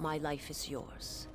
My life is yours.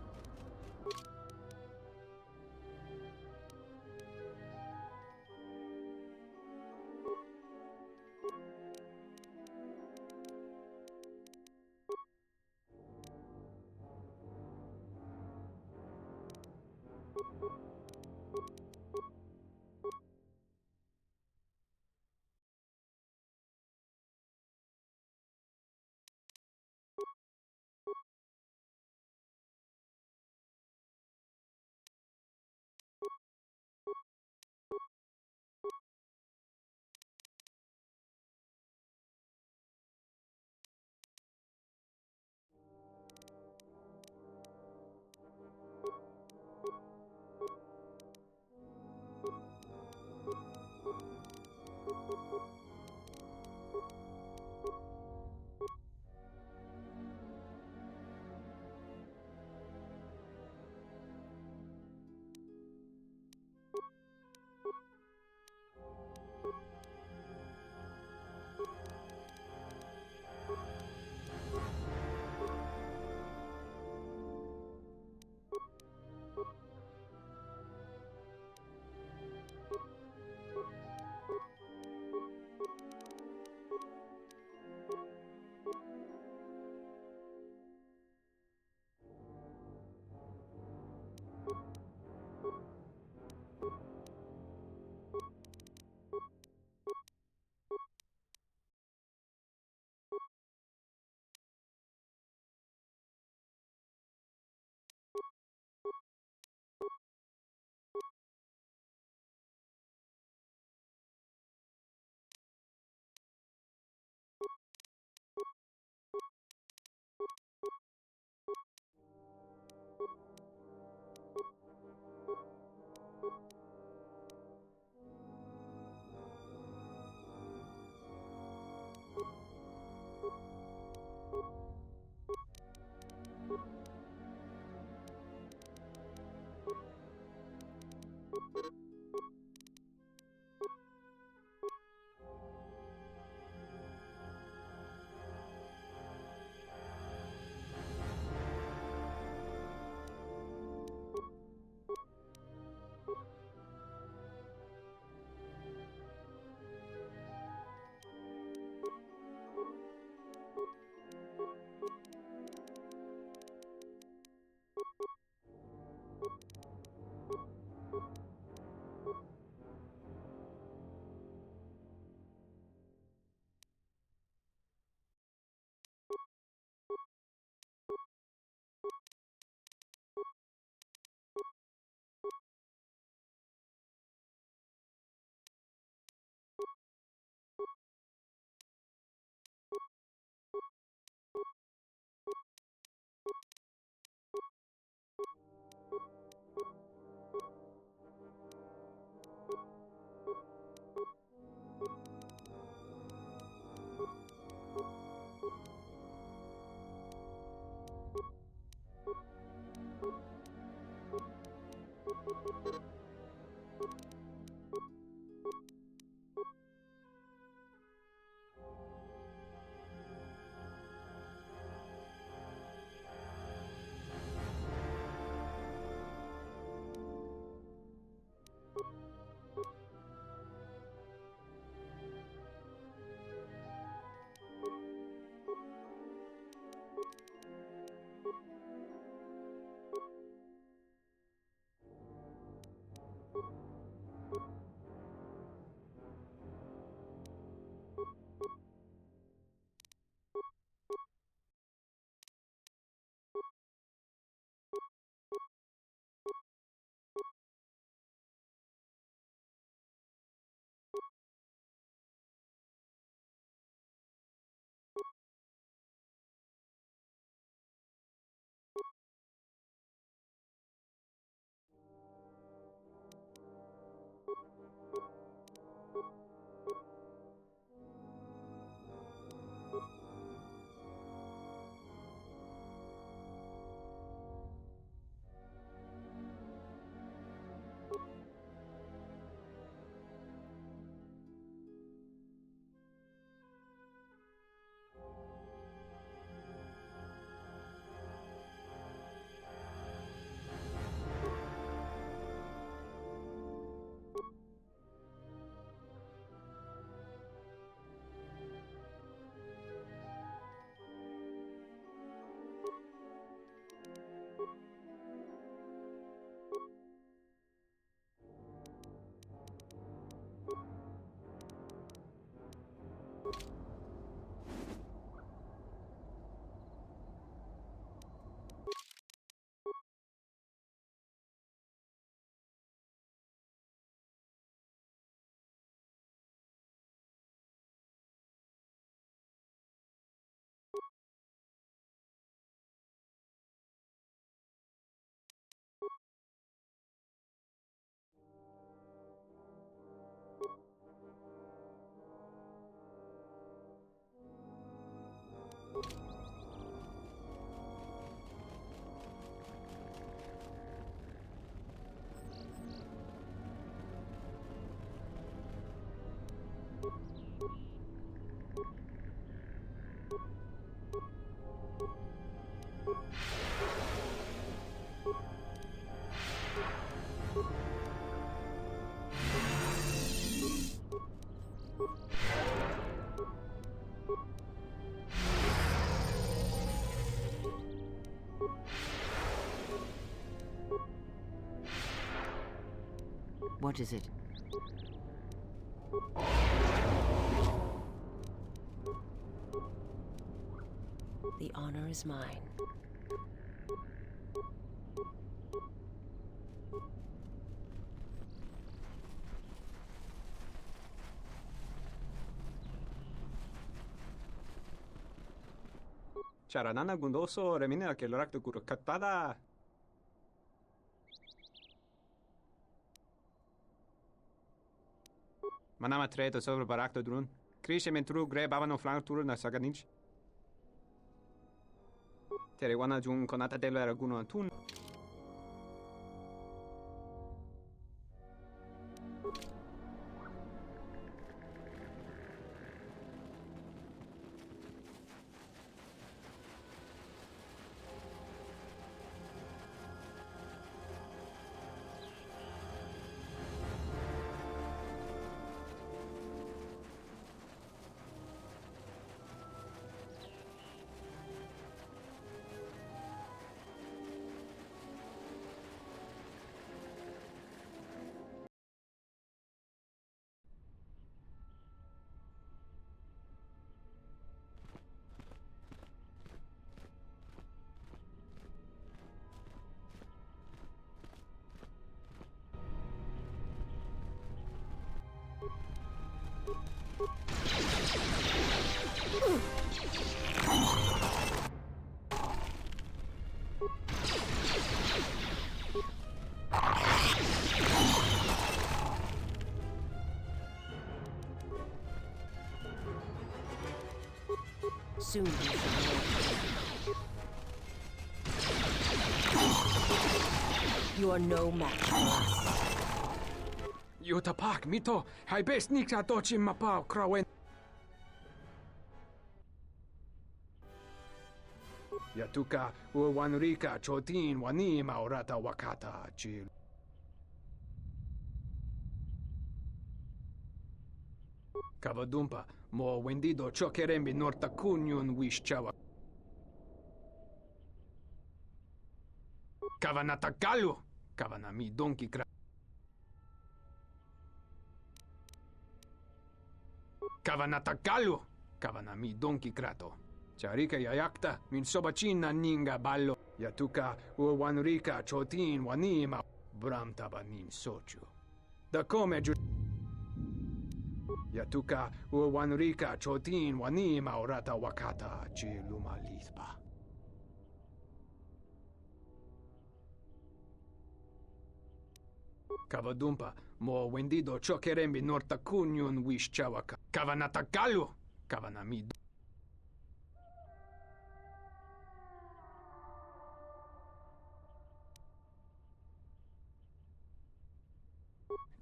What is it? The honor is mine. Charanana gundoso remine ke lorak tu kuru katada. Manama treto sobre barakto drun. Krishe mentru gre bavano flank tur na saganich. Terewana jun konata delo raguno tun. Soon you shall know. You are no match for us. Yutapak mito, hai best nikta tochi mapao krawen. Yatuka uwanrika chotin wanima orata wakata chil. Kavadumpa mo wendido chokerembi norta kunyun wish chawa. Kavanatakalu kavanami donki kra. Kavanatakalu kavanami donki krato. Charika yayakta min sobachina ninga ballo. Yatuka uwanrika chotin wanima bramtabanin sochu. Da come giù. Yatuka uwanrika chotin wanima orata wakata chiluma lisba. Kavadumpa mo wendido chokerembi norta kunyun wish chawaka. Kavanatakalu kavanami.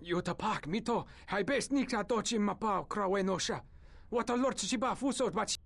Yutapak mito, hai best nikta tochi mapao krawenosha. What a lord chiba fusot bachi.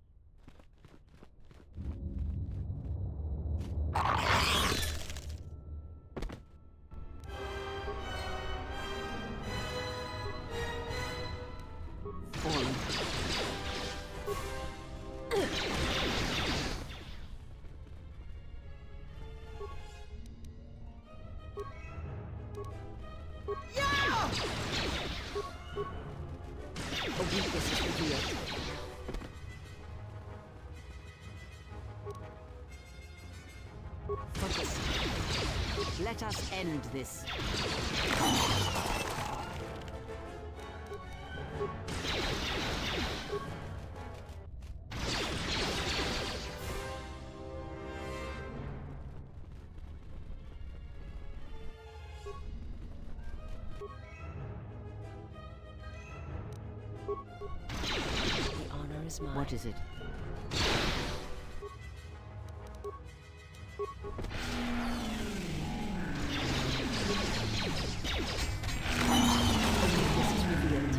A weakness is revealed. Focus. Let us end this. The honor is mine. What is it? This is revealed.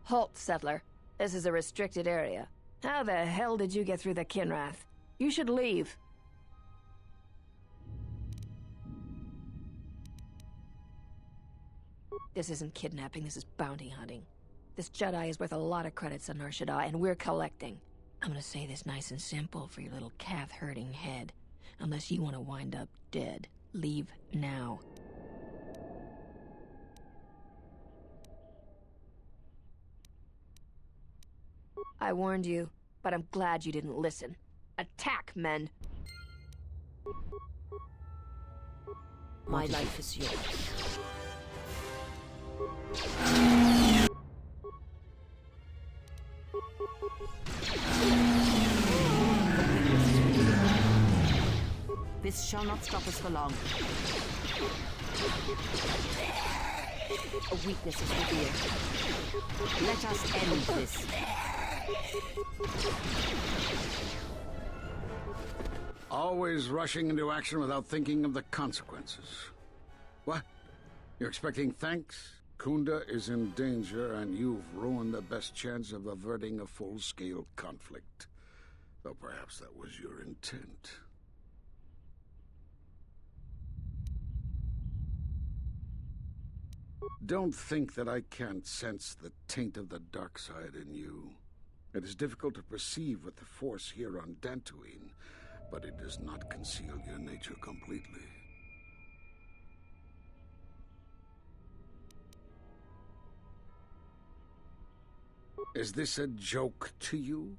Halt, settler. This is a restricted area. How the hell did you get through the Kinrath? You should leave. This isn't kidnapping, this is bounty hunting. This Jedi is worth a lot of credits on Nar Shaddaa, and we're collecting. I'm gonna say this nice and simple for your little calf-hurting head. Unless you want to wind up dead, leave now. I warned you, but I'm glad you didn't listen. Attack, men! My life is yours. This shall not stop us for long. A weakness is revealed. Let us end this. Always rushing into action without thinking of the consequences. What? You're expecting thanks? Kunda is in danger, and you've ruined the best chance of averting a full-scale conflict. Though perhaps that was your intent. Don't think that I can't sense the taint of the dark side in you. It is difficult to perceive with the Force here on Dantooine, but it does not conceal your nature completely. Is this a joke to you?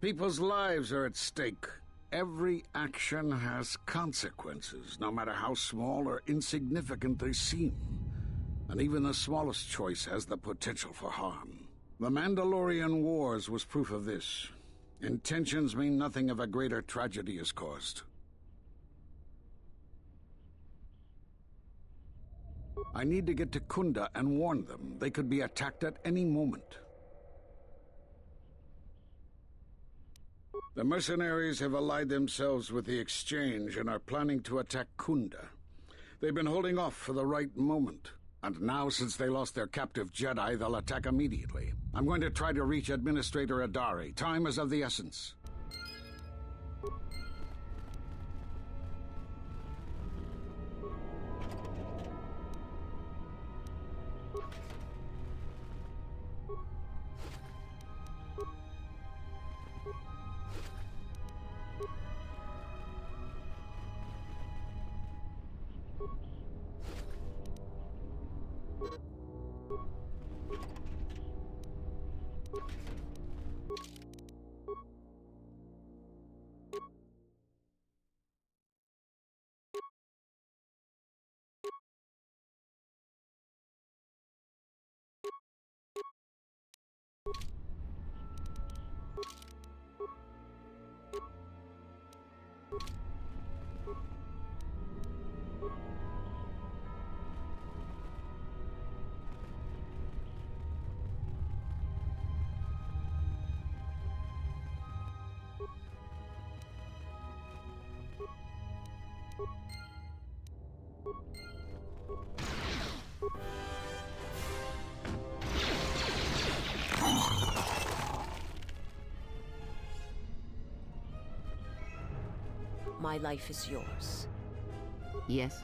People's lives are at stake. Every action has consequences, no matter how small or insignificant they seem. And even the smallest choice has the potential for harm. The Mandalorian Wars was proof of this. Intentions mean nothing if a greater tragedy is caused. I need to get to Kunda and warn them. They could be attacked at any moment. The mercenaries have allied themselves with the Exchange and are planning to attack Kunda. They've been holding off for the right moment. And now, since they lost their captive Jedi, they'll attack immediately. I'm going to try to reach Administrator Adari. Time is of the essence. My life is yours. Yes?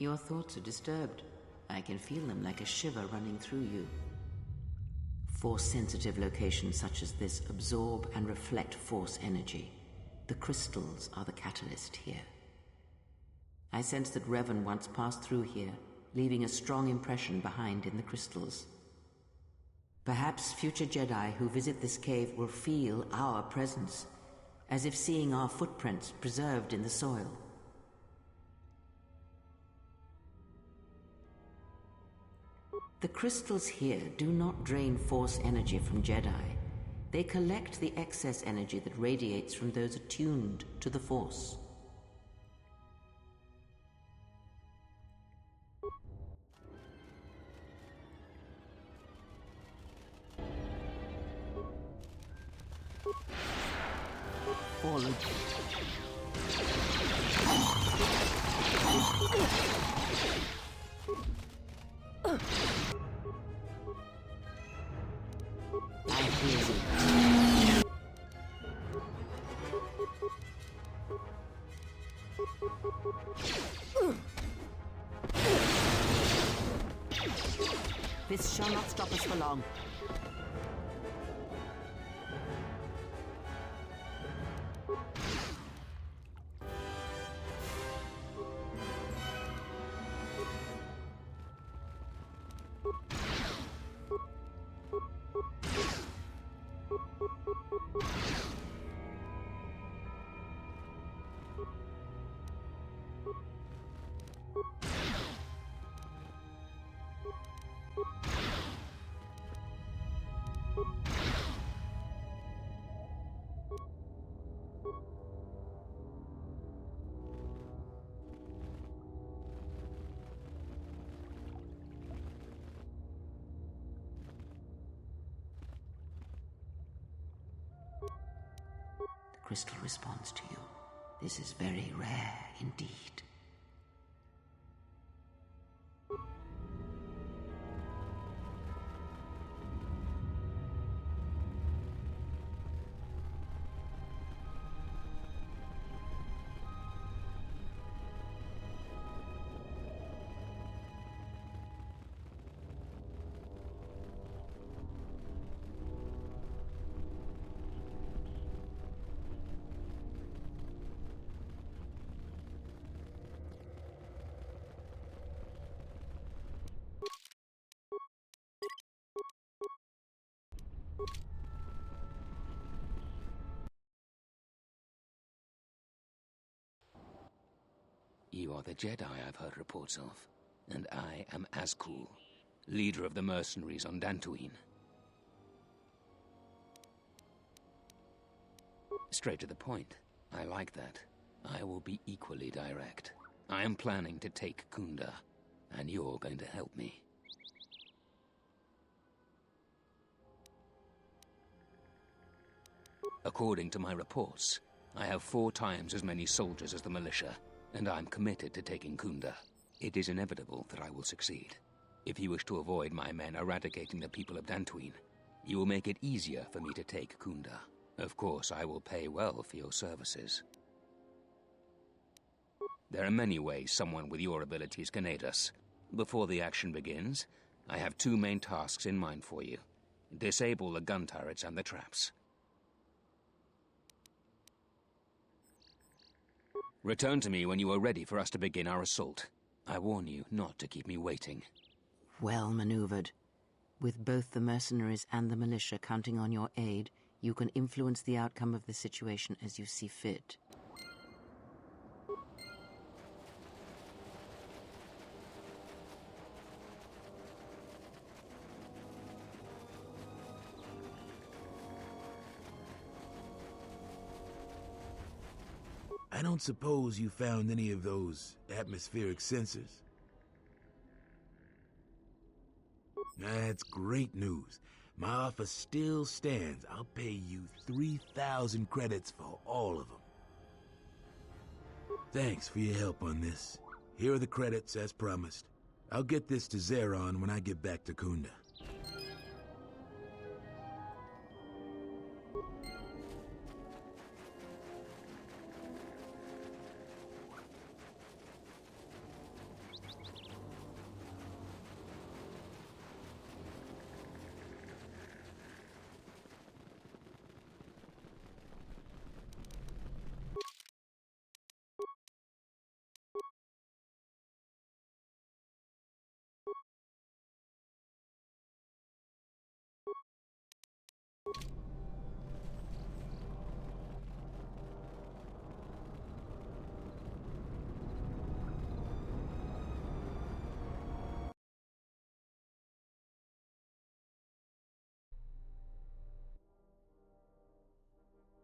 Your thoughts are disturbed. I can feel them like a shiver running through you. Force-sensitive locations such as this absorb and reflect force energy. The crystals are the catalyst here. I sense that Revan once passed through here, leaving a strong impression behind in the crystals. Perhaps future Jedi who visit this cave will feel our presence, as if seeing our footprints preserved in the soil. The crystals here do not drain force energy from Jedi. They collect the excess energy that radiates from those attuned to the Force. Fallen. I hear you. This shall not stop us for long. The crystal responds to you. This is very rare indeed. You are the Jedi I've heard reports of, and I am Azkul, leader of the mercenaries on Dantooine. Straight to the point. I like that. I will be equally direct. I am planning to take Kunda, and you're going to help me. According to my reports, I have 4 times as many soldiers as the militia, and I'm committed to taking Kunda. It is inevitable that I will succeed. If you wish to avoid my men eradicating the people of Dantooine, you will make it easier for me to take Kunda. Of course, I will pay well for your services. There are many ways someone with your abilities can aid us. Before the action begins, I have 2 main tasks in mind for you. Disable the gun turrets and the traps. Return to me when you are ready for us to begin our assault. I warn you not to keep me waiting. Well maneuvered. With both the mercenaries and the militia counting on your aid, you can influence the outcome of the situation as you see fit. I don't suppose you found any of those atmospheric sensors? That's great news. My offer still stands. I'll pay you 3,000 credits for all of them. Thanks for your help on this. Here are the credits as promised. I'll get this to Zeron when I get back to Kunda.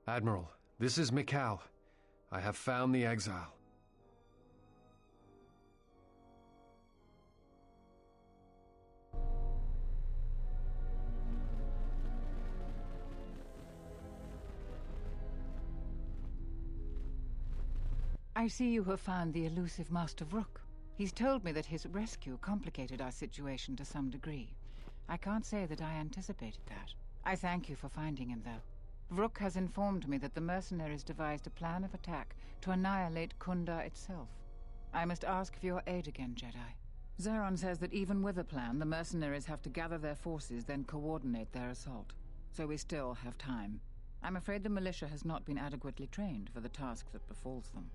Admiral, this is Mikal. I have found the exile. I see you have found the elusive Master Vrook. He's told me that his rescue complicated our situation to some degree. I can't say that I anticipated that. I thank you for finding him, though. Vrook has informed me that the mercenaries devised a plan of attack to annihilate Kunda itself. I must ask for your aid again, Jedi. Zeron says that even with a plan, the mercenaries have to gather their forces, then coordinate their assault. So we still have time. I'm afraid the militia has not been adequately trained for the task that befalls them.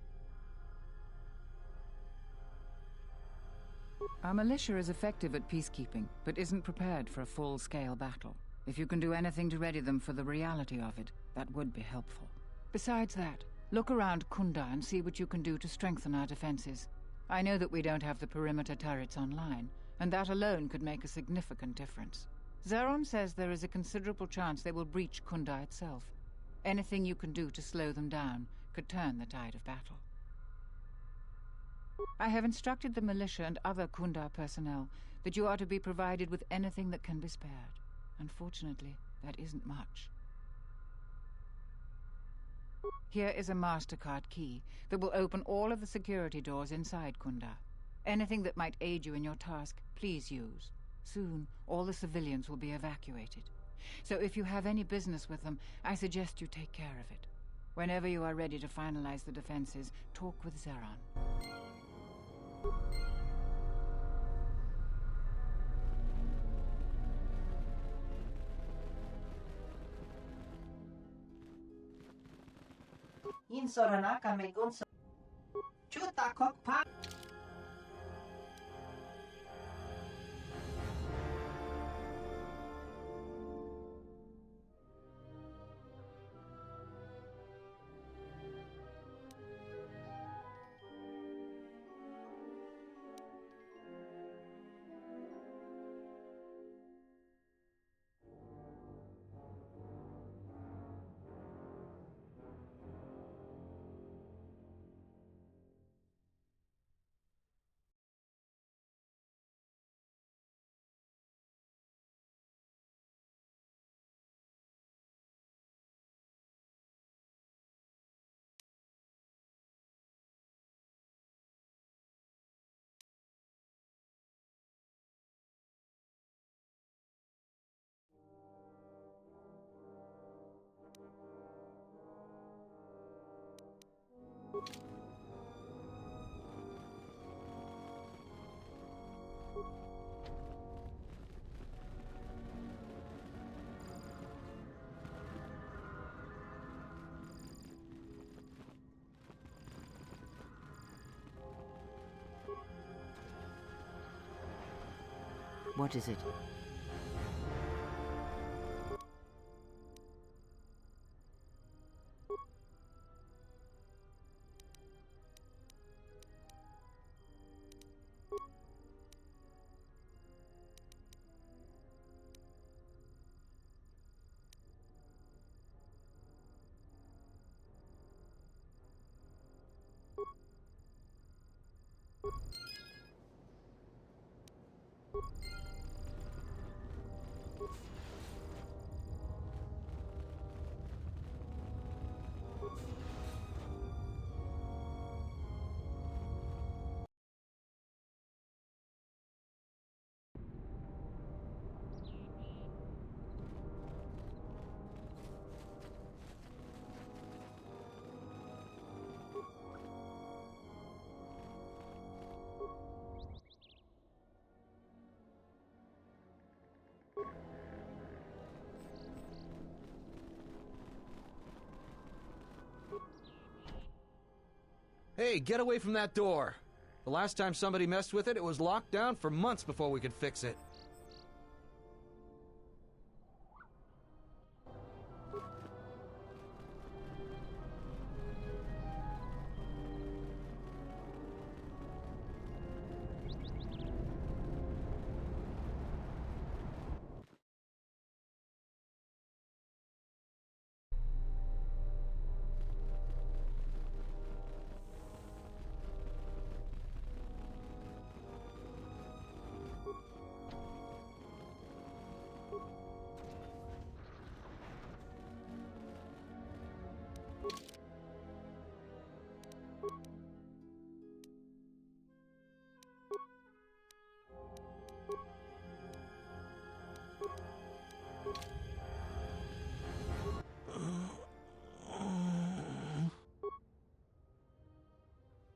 Our militia is effective at peacekeeping, but isn't prepared for a full-scale battle. If you can do anything to ready them for the reality of it, that would be helpful. Besides that, look around Kunda and see what you can do to strengthen our defenses. I know that we don't have the perimeter turrets online, and that alone could make a significant difference. Zeron says there is a considerable chance they will breach Kunda itself. Anything you can do to slow them down could turn the tide of battle. I have instructed the militia and other Kunda personnel that you are to be provided with anything that can be spared. Unfortunately, that isn't much. Here is a MasterCard key that will open all of the security doors inside Kunda. Anything that might aid you in your task, please use. Soon, all the civilians will be evacuated. So if you have any business with them, I suggest you take care of it. Whenever you are ready to finalize the defenses, talk with Zeron. In Soranaka me gunso. Chuta kokpa. What is it? Hey, get away from that door! The last time somebody messed with it, it was locked down for months before we could fix it.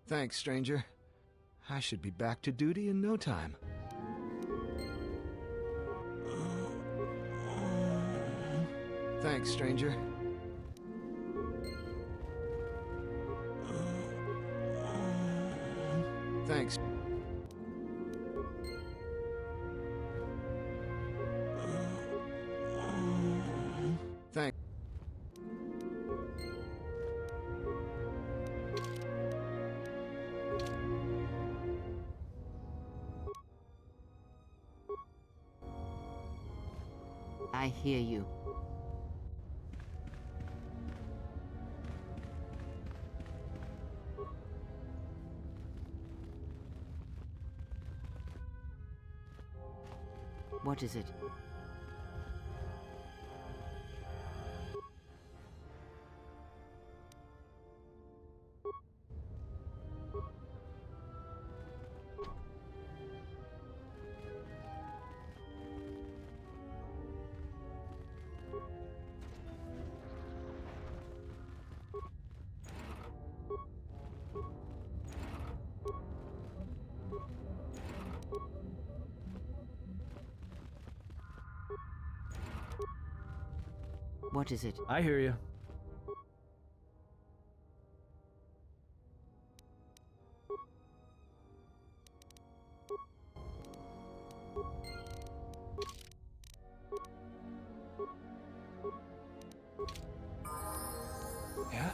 Thanks, stranger. I should be back to duty in no time. Thanks, stranger. Thanks. Thanks. I hear you. What is it? What is it? I hear you. Yeah?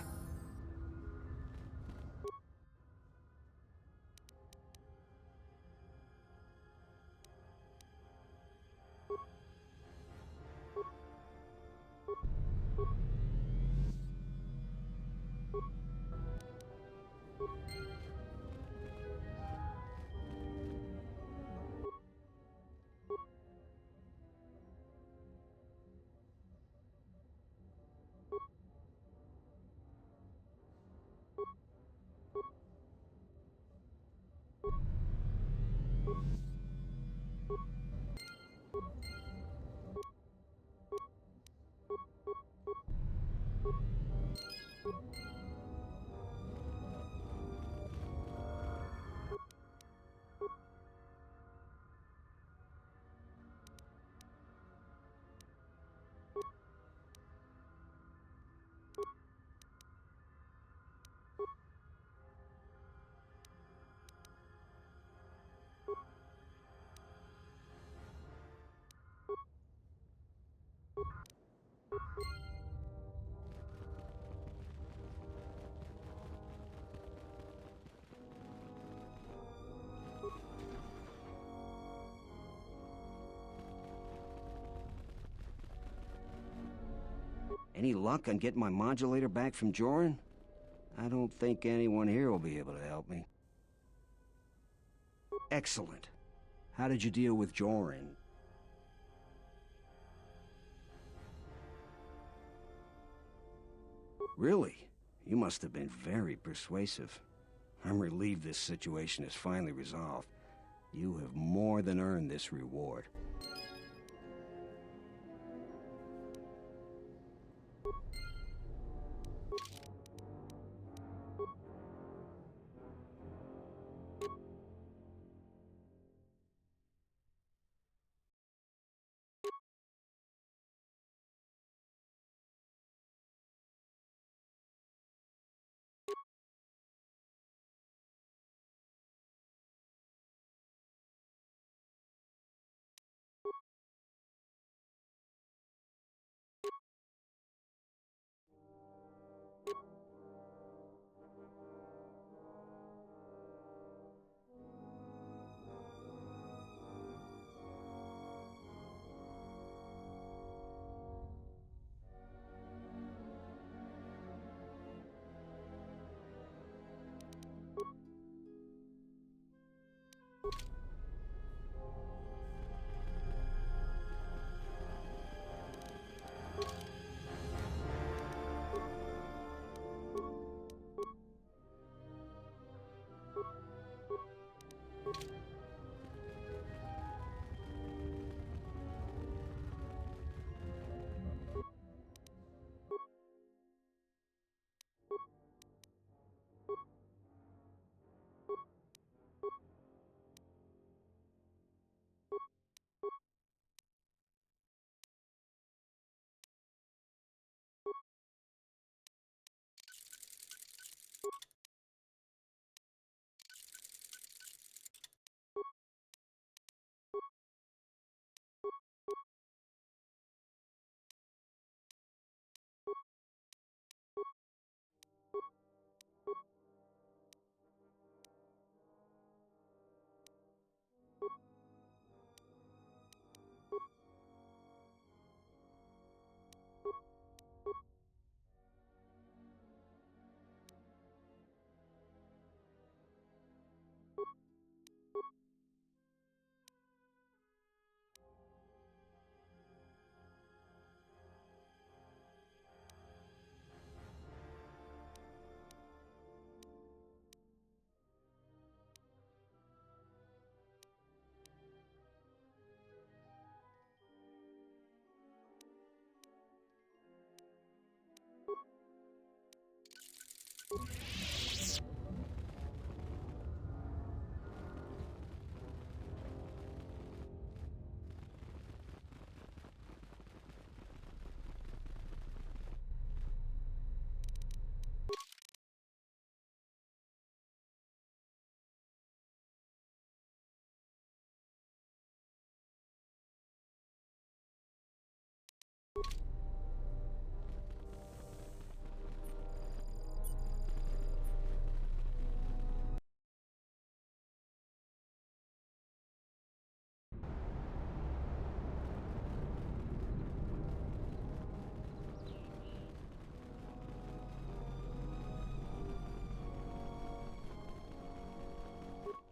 Any luck on getting my modulator back from Joran? I don't think anyone here will be able to help me. Excellent. How did you deal with Joran? Really? You must have been very persuasive. I'm relieved this situation is finally resolved. You have more than earned this reward.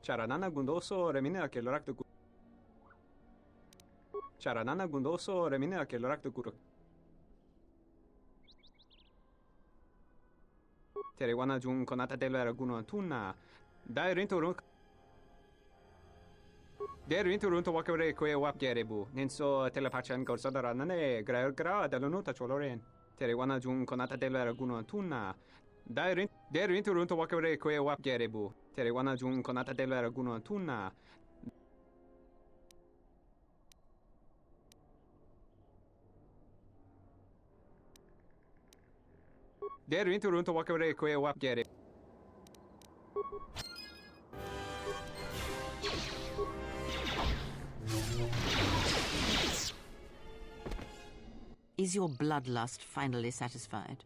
Charanana gundoso remine a kelorak de Charanana gundoso remine a kelorak de kuruk. Terewana jun konata delera guno antuna. Dai rinturun. Der rinturun to wakare kwe wap gerebu. Nenso telepachan gorsodara nane gra delonuta choloren. Terewana jun konata delera guno antuna. Der rinturun to wakare kwe wap gerebu. Terewana jun konata delera guno antuna. Der rinturun to wakare kwe wap gerebu. Is your bloodlust finally satisfied?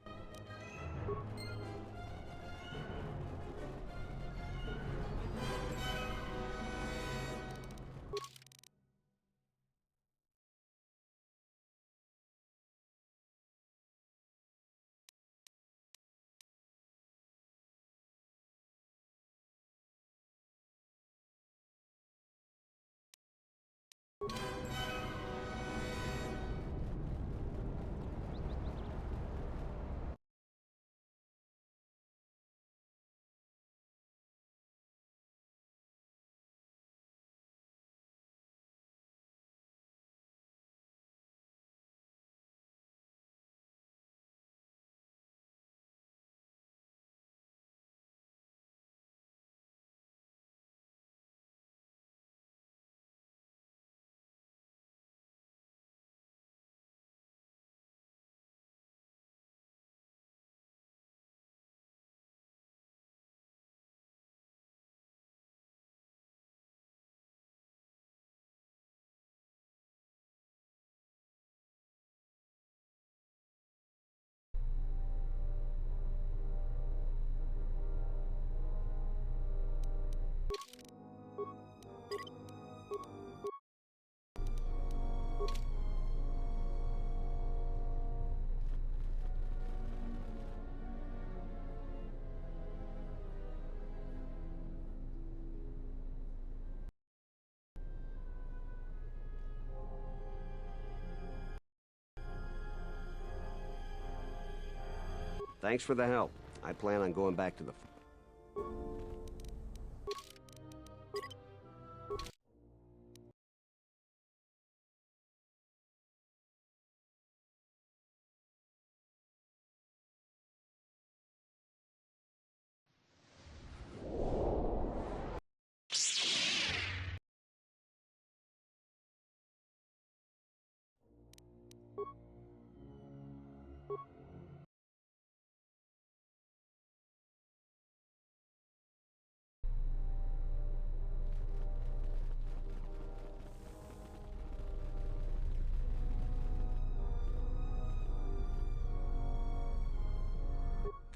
Thanks for the help. I plan on going back to the...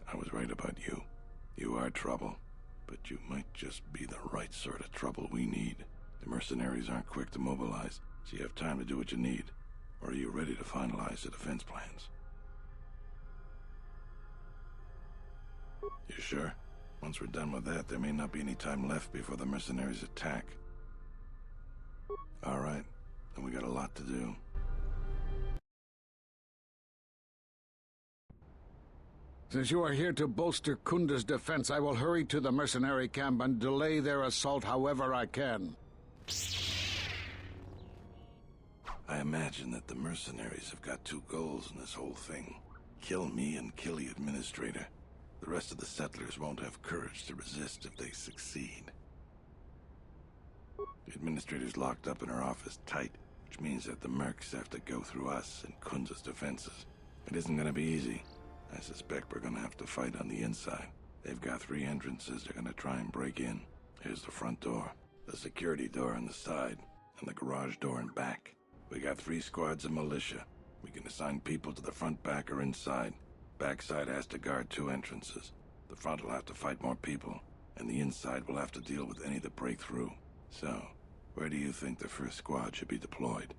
I was right about you. You are trouble, but you might just be the right sort of trouble we need. The mercenaries aren't quick to mobilize, so you have time to do what you need. Or are you ready to finalize the defense plans? You sure? Once we're done with that, there may not be any time left before the mercenaries attack. All right, then we got a lot to do. Since you are here to bolster Kunda's defense, I will hurry to the mercenary camp and delay their assault however I can. I imagine that the mercenaries have got two goals in this whole thing. Kill me and kill the administrator. The The rest of the settlers won't have courage to resist if they succeed. The administrator's locked up in her office tight, which means that the mercs have to go through us and Kunza's defenses. It isn't gonna be easy. I suspect we're gonna have to fight on the inside. They've got 3 entrances they're gonna try and break in. Here's the front door, the security door on the side, and the garage door in back. We got 3 squads of militia. We can assign people to the front, back, or inside. Backside has to guard 2 entrances. The front will have to fight more people, and the inside will have to deal with any that break through. So, where do you think the first squad should be deployed?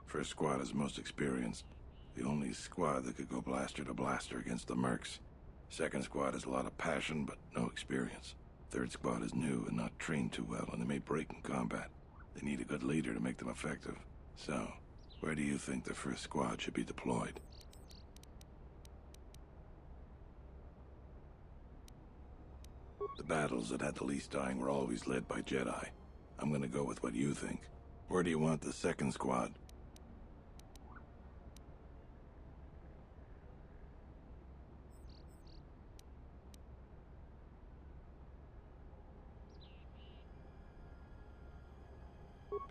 First squad is most experienced. The only squad that could go blaster to blaster against the mercs. Second squad has a lot of passion, but no experience. Third squad is new and not trained too well, and they may break in combat. They need a good leader to make them effective. So, where do you think the first squad should be deployed? The battles that had the least dying were always led by Jedi. I'm gonna go with what you think. Where do you want the second squad?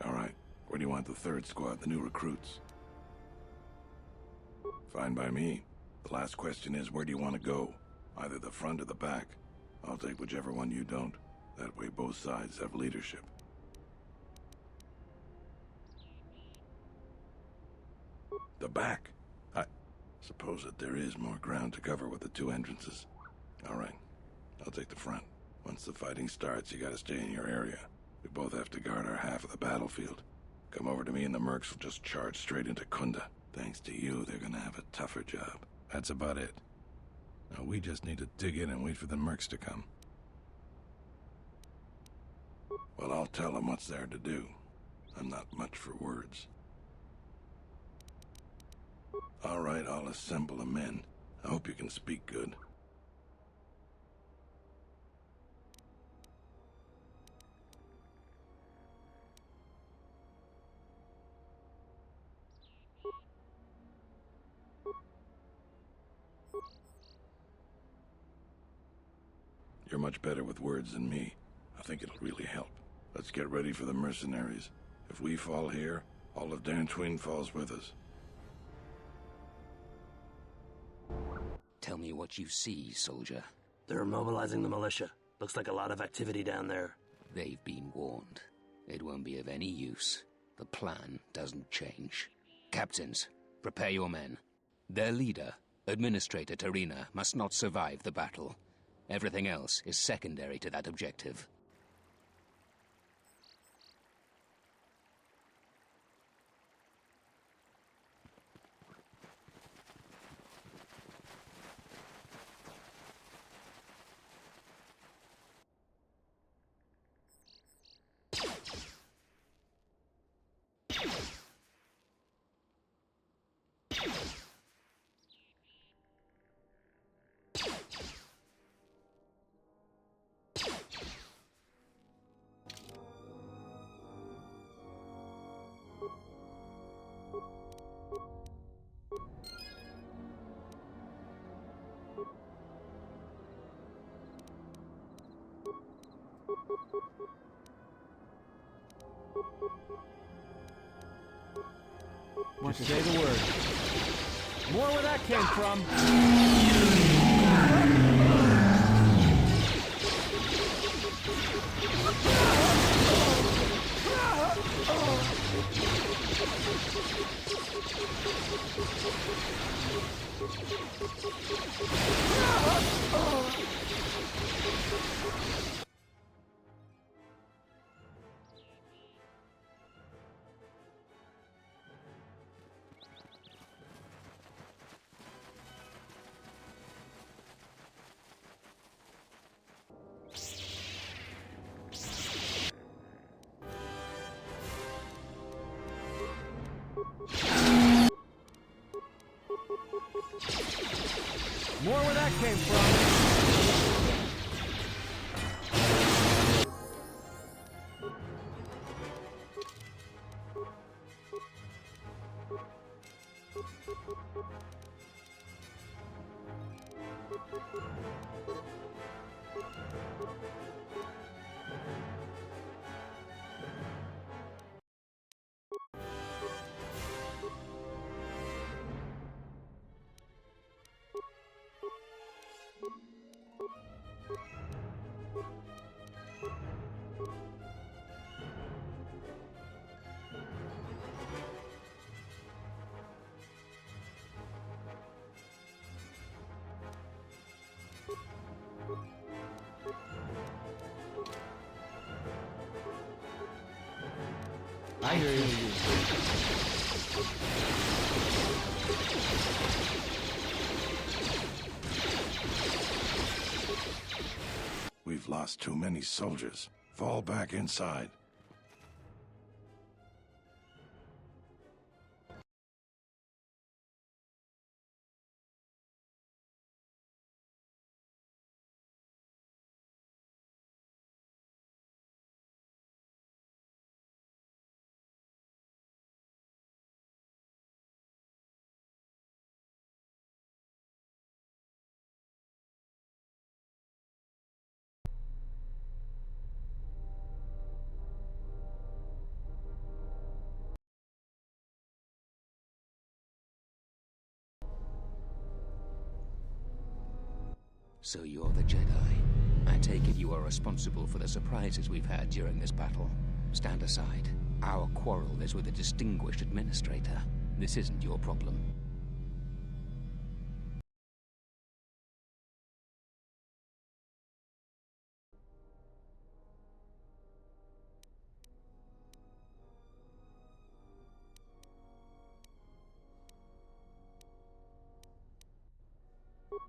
Alright, where do you want the third squad, the new recruits? Fine by me. The last question is, where do you want to go? Either the front or the back. I'll take whichever one you don't. That way both sides have leadership. The back? I suppose that there is more ground to cover with the 2 entrances. Alright, I'll take the front. Once the fighting starts, you gotta stay in your area. We both have to guard our half of the battlefield. Come over to me and the mercs will just charge straight into Kunda. Thanks to you, they're gonna have a tougher job. That's about it. Now we just need to dig in and wait for the mercs to come. Well, I'll tell them what's there to do. I'm not much for words. All right, I'll assemble the men. I hope you can speak good. You're much better with words than me. I think it'll really help. Let's get ready for the mercenaries. If we fall here, all of Dantooine falls with us. Tell me what you see, soldier. They're mobilizing the militia. Looks like a lot of activity down there. They've been warned. It won't be of any use. The plan doesn't change. Captains, prepare your men. Their leader, Administrator Tarina, must not survive the battle. Everything else is secondary to that objective. Just say the word. More where that came from. More where that came from. I hear you. We've lost too many soldiers. Fall back inside. So you're the Jedi. I take it you are responsible for the surprises we've had during this battle. Stand aside. Our quarrel is with a distinguished administrator. This isn't your problem.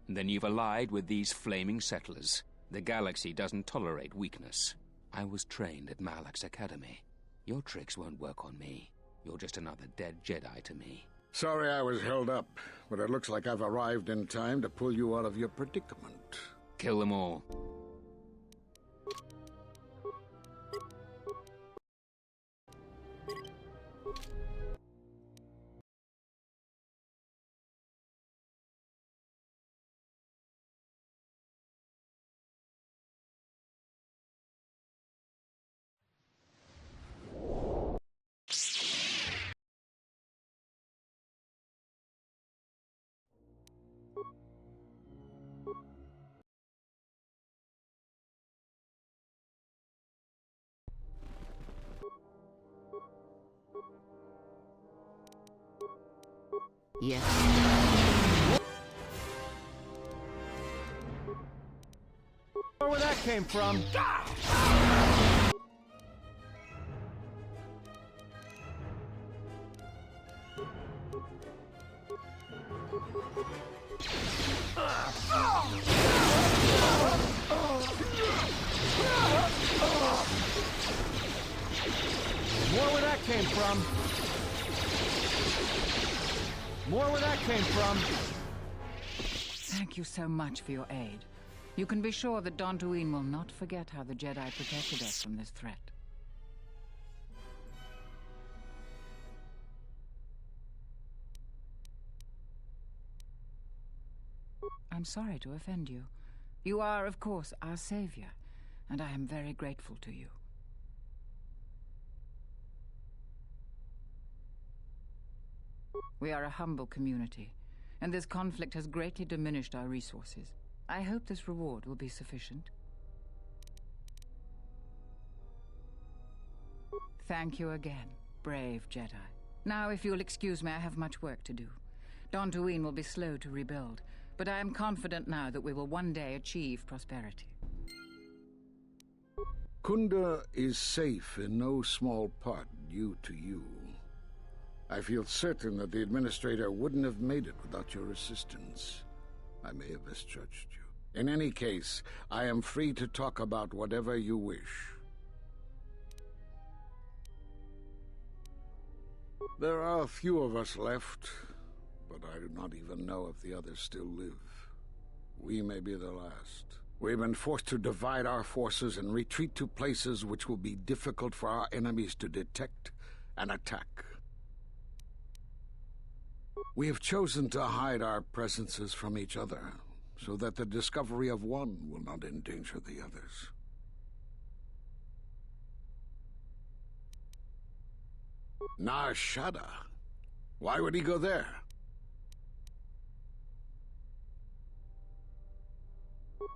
Then you've allied with these flaming settlers. The galaxy doesn't tolerate weakness. I was trained at Malak's academy. Your tricks won't work on me. You're just another dead Jedi to me. Sorry I was held up, but it looks like I've arrived in time to pull you out of your predicament. Kill them all. Yes. Where that came from? More where that came from. More where that came from. Thank you so much for your aid. You can be sure that Dantooine will not forget how the Jedi protected us from this threat. I'm sorry to offend you. You are, of course, our savior, and I am very grateful to you. We are a humble community, and this conflict has greatly diminished our resources. I hope this reward will be sufficient. Thank you again, brave Jedi. Now, if you'll excuse me, I have much work to do. Dantooine will be slow to rebuild, but I am confident now that we will one day achieve prosperity. Kunda is safe in no small part due to you. I feel certain that the Administrator wouldn't have made it without your assistance. I may have misjudged you. In any case, I am free to talk about whatever you wish. There are a few of us left, but I do not even know if the others still live. We may be the last. We've been forced to divide our forces and retreat to places which will be difficult for our enemies to detect and attack. We have chosen to hide our presences from each other, so that the discovery of one will not endanger the others. Nar Shaddaa? Why would he go there?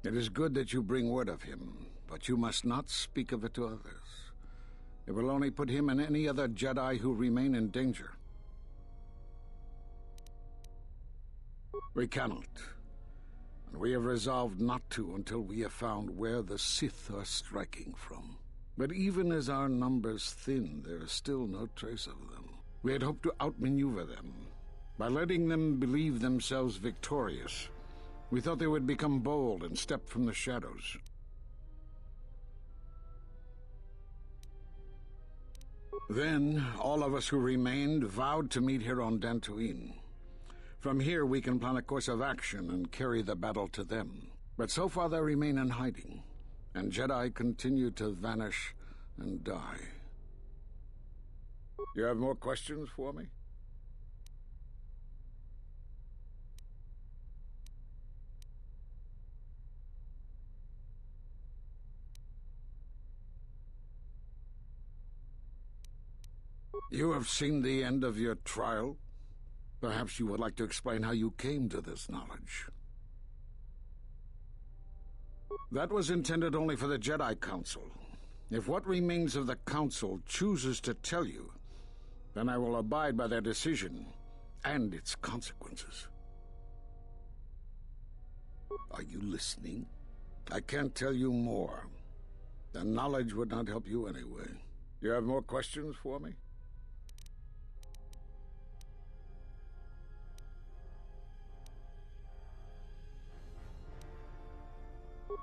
It is good that you bring word of him, but you must not speak of it to others. It will only put him and any other Jedi who remain in danger. We cannot. And we have resolved not to until we have found where the Sith are striking from. But even as our numbers thin, there is still no trace of them. We had hoped to outmaneuver them. By letting them believe themselves victorious, we thought they would become bold and step from the shadows. Then, all of us who remained vowed to meet here on Dantooine. From here, we can plan a course of action and carry the battle to them. But so far, they remain in hiding, and Jedi continue to vanish and die. You have more questions for me? You have seen the end of your trial? Perhaps you would like to explain how you came to this knowledge. That was intended only for the Jedi Council. If what remains of the Council chooses to tell you, then I will abide by their decision and its consequences. Are you listening? I can't tell you more. The knowledge would not help you anyway. You have more questions for me?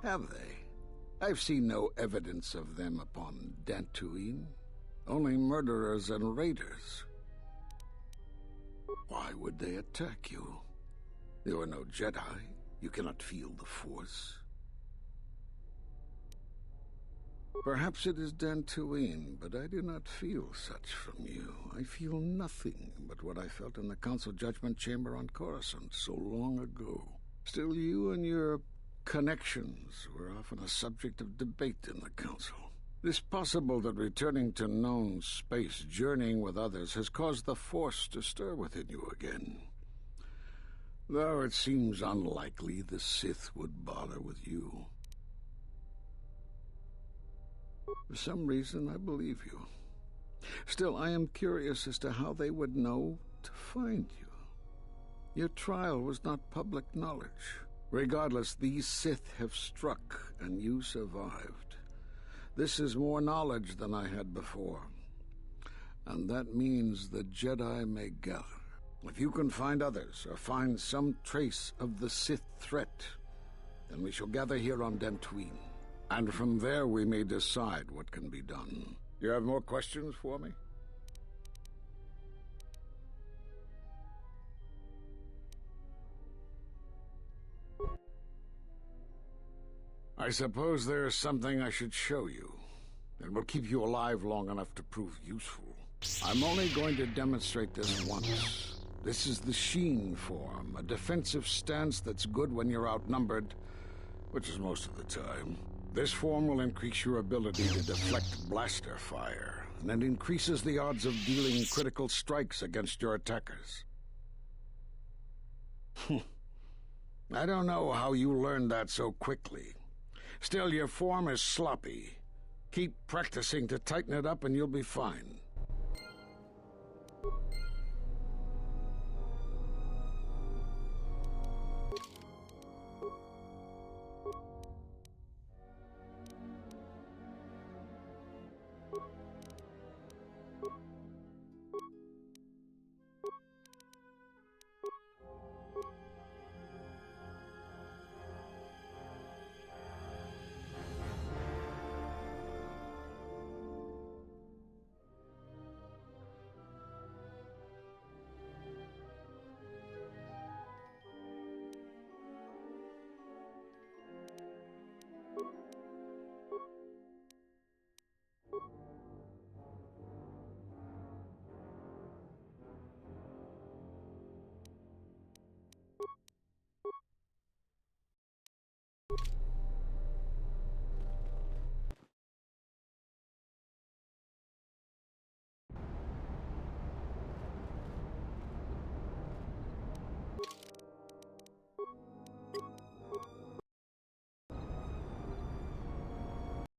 Have they? I've seen no evidence of them upon Dantooine. Only murderers and raiders. Why would they attack you? You are no Jedi. You cannot feel the Force. Perhaps it is Dantooine, but I do not feel such from you. I feel nothing but what I felt in the Council Judgment Chamber on Coruscant so long ago. Still, you and your connections were often a subject of debate in the Council. It is possible that returning to known space, journeying with others, has caused the Force to stir within you again. Though it seems unlikely the Sith would bother with you. For some reason, I believe you. Still, I am curious as to how they would know to find you. Your trial was not public knowledge. Regardless, these Sith have struck, and you survived. This is more knowledge than I had before. And that means the Jedi may gather. If you can find others, or find some trace of the Sith threat, then we shall gather here on Dantooine. And from there we may decide what can be done. You have more questions for me? I suppose there is something I should show you. It will keep you alive long enough to prove useful. I'm only going to demonstrate this once. This is the Sheen form, a defensive stance that's good when you're outnumbered, which is most of the time. This form will increase your ability to deflect blaster fire, and it increases the odds of dealing critical strikes against your attackers. I don't know how you learned that so quickly. Still, your form is sloppy. Keep practicing to tighten it up and you'll be fine.